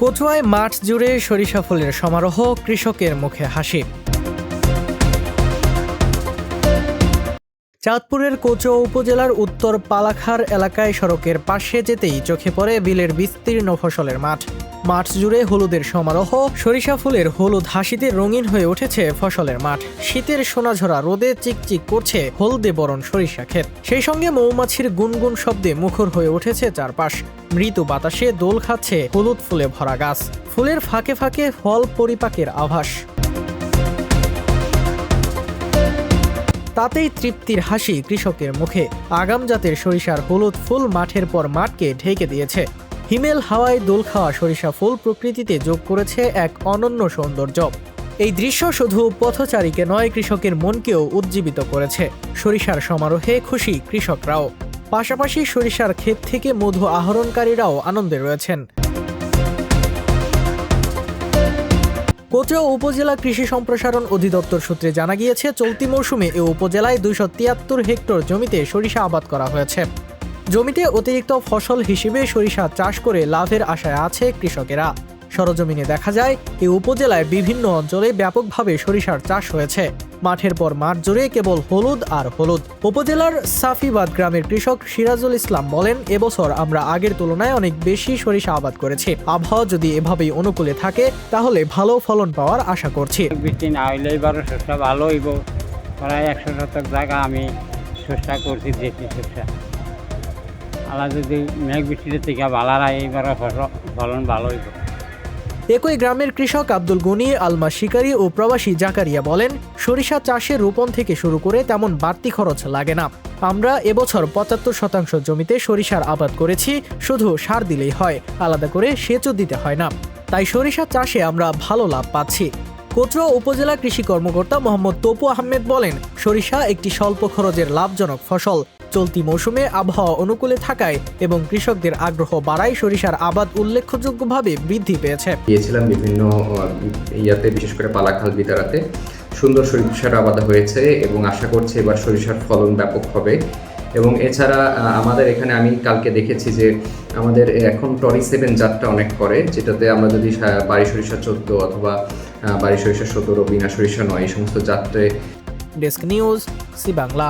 কচুয়ায় মাঠ জুড়ে সরিষা ফুলের সমারোহ, কৃষকের মুখে হাসি। চাঁদপুরের কচুয়া উপজেলার উত্তর পালাখার এলাকায় সড়কের পাশে যেতেই চোখে পড়ে বিলের বিস্তীর্ণ ফসলের মাঠ। মাঠ জুড়ে হলুদের সমারোহ, সরিষা ফুলের হলুদ হাসিতে রঙিন হয়ে উঠেছে ফসলের মাঠ। শীতের সোনাঝরা রোদে চিকচিক করছে হলদে বরণ সরিষা ক্ষেত। সেই সঙ্গে মৌমাছির গুনগুন শব্দে মুখর হয়ে উঠেছে চারপাশ। মৃদু বাতাসে দোল খাচ্ছে হলুদ ফুলে ভরা গাছ। ফুলের ফাঁকে ফাঁকে ফল পরিপাকের আভাস। তাতেই তৃপ্তির হাসি কৃষকের মুখে। আগাম জাতের সরিষার হলুদ ফুল মাঠের পর মাঠকে ঢেকে দিয়েছে। হিমেল হাওয়ায় দোল খাওয়া সরিষা ফুল প্রকৃতিতে যোগ করেছে এক অনন্য সৌন্দর্য। এই দৃশ্য শুধু পথচারীকে নয়, কৃষকের মনকেও উজ্জীবিত করেছে। সরিষার সমারোহে খুশি কৃষকরাও, পাশাপাশি সরিষার ক্ষেত থেকে মধু আহরণকারীরাও আনন্দে রয়েছেন। কচুয়া উপজেলা কৃষি সম্প্রসারণ অধিদপ্তর সূত্রে জানা গিয়েছে, চলতি মৌসুমে এ উপজেলায় 273 হেক্টর জমিতে সরিষা আবাদ করা হয়েছে। জমিতে অতিরিক্ত ফসল হিসেবে সরিষা চাষ করে লাভের আশায় আছে কৃষকেরা। সরজমিনে দেখা যায়, এই উপজেলায় বিভিন্ন অঞ্চলে ব্যাপকভাবে সরিষার চাষ হয়েছে। মাঠের পর মাঠ জুড়ে কেবল হলুদ আর হলুদ। উপজেলার সাফিবাদ গ্রামের কৃষক সিরাজুল ইসলাম বলেন, এবছর আমরা আগের তুলনায় অনেক বেশি সরিষা আবাদ করেছি। আবহাওয়া যদি এভাবেই অনুকূলে থাকে তাহলে ভালো ফলন পাওয়ার আশা করছি। বৃষ্টি না হইলে এবার শস্য ভালো হইব। প্রায় 100 শতক জায়গা আমি শস্য করছি, দেশি শস্য। আলা যদি মেঘ বৃষ্টির থেকে ভালো হয়, এইবার ফলন ভালো হইব। একই গ্রামের কৃষক আব্দুল গনি, আলমা শিকারী ও প্রবাসী জাকারিয়া বলেন, সরিষা চাষে রোপণ থেকে শুরু করে তেমন বাড়তি খরচ লাগে না। আমরা এবছর 75% জমিতে সরিষার আবাদ করেছি, শুধু সার দিলেই হয়, আলাদা করে সেচও দিতে হয় না। তাই সরিষা চাষে আমরা ভালো লাভ পাচ্ছি। কচুয়া উপজেলা কৃষি কর্মকর্তা মোহাম্মদ তপু আহমেদ বলেন, সরিষা একটি স্বল্প খরচের লাভজনক ফসল। চলতি মৌসুমে আবহাওয়া অনুকূলে থাকায় এবং কৃষকদের আগ্রহ বাড়ায় সরিষার আবাদ উল্লেখযোগ্যভাবে বৃদ্ধি পেয়েছে। গিয়েছিলাম বিভিন্ন ইয়াতে, বিশেষ করে পালাখাল বিতারাতে সুন্দর সরিষার আবাদ হয়েছে এবং আশা করছি এবার সরিষার ফলন ব্যাপক হবে। এবং এছাড়া আমাদের এখানে আমি কালকে দেখেছি যে আমাদের এখন টরি 7 জাতটা অনেক করে, যেটাতে আমরা যদি বাড়ি সরিষা 14 অথবা বাড়ি সরিষা 17, বিনা সরিষা 9 এই সমস্ত জাতে। Desk news, Zee Bangla.